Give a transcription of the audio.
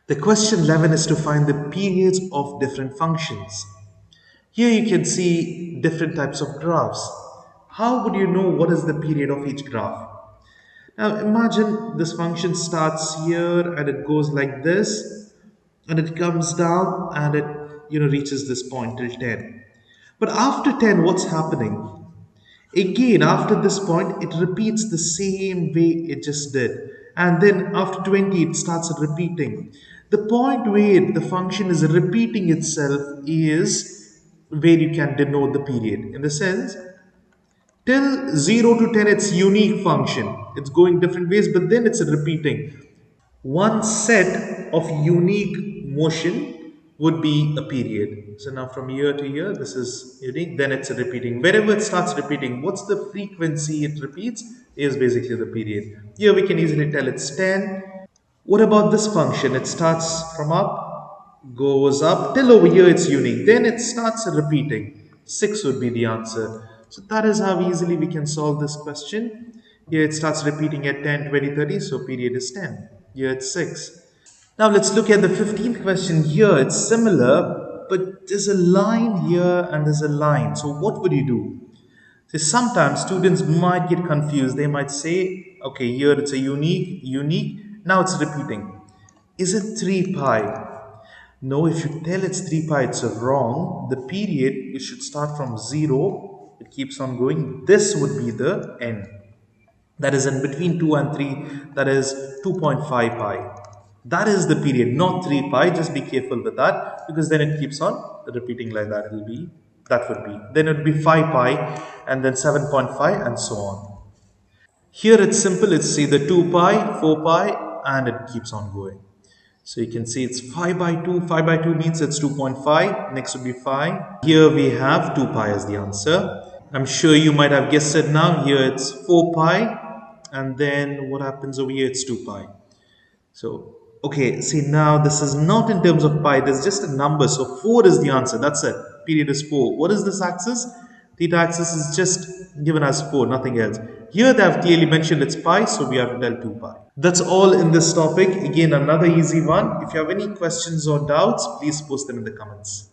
The question 11 is to find the periods of different functions. Here you can see different types of graphs. How would you know what is the period of each graph? Now imagine this function starts here and it goes like this and it comes down and it reaches this point till 10. But after 10, what's happening? Again, after this point, it repeats the same way it just did. And then after 20, it starts repeating. The point where the function is repeating itself is where you can denote the period. In the sense, till 0 to 10, it's unique function. It's going different ways, but then it's repeating. One set of unique motion would be a period. So now from year to year, this is unique, then it's repeating. Wherever it starts repeating, what's the frequency it repeats is basically the period. Here we can easily tell it's 10. What about this function? It starts from up, goes up, till over here it's unique. Then it starts repeating. 6 would be the answer. So that is how easily we can solve this question. Here it starts repeating at 10, 20, 30, so period is 10. Here it's 6. Now let's look at the 15th question here. It's similar, but there's a line here and there's a line. So what would you do? So sometimes students might get confused. They might say, okay, here it's a unique. Now it's repeating. Is it 3 pi? No, if you tell it's 3 pi, it's wrong. The period, it should start from 0. It keeps on going. This would be the end. That is in between 2 and 3. That is 2.5 pi. That is the period, not 3 pi. Just be careful with that because then it keeps on repeating like that. Then it would be 5 pi and then 7.5 and so on. Here it's simple. It's either 2 pi, 4 pi and it keeps on going. So you can see it's 5 by 2. 5 by 2 means it's 2.5. Next would be 5. Here we have 2 pi as the answer. I'm sure you might have guessed it now. Here it's 4 pi. And then what happens over here? It's 2 pi. So, okay, see now this is not in terms of pi. There's just a number. So 4 is the answer. That's it. Period is 4. What is this axis? Theta axis is just given as 4, nothing else. Here they have clearly mentioned it's pi, so we have to tell 2 pi. That's all in this topic. Again, another easy one. If you have any questions or doubts, please post them in the comments.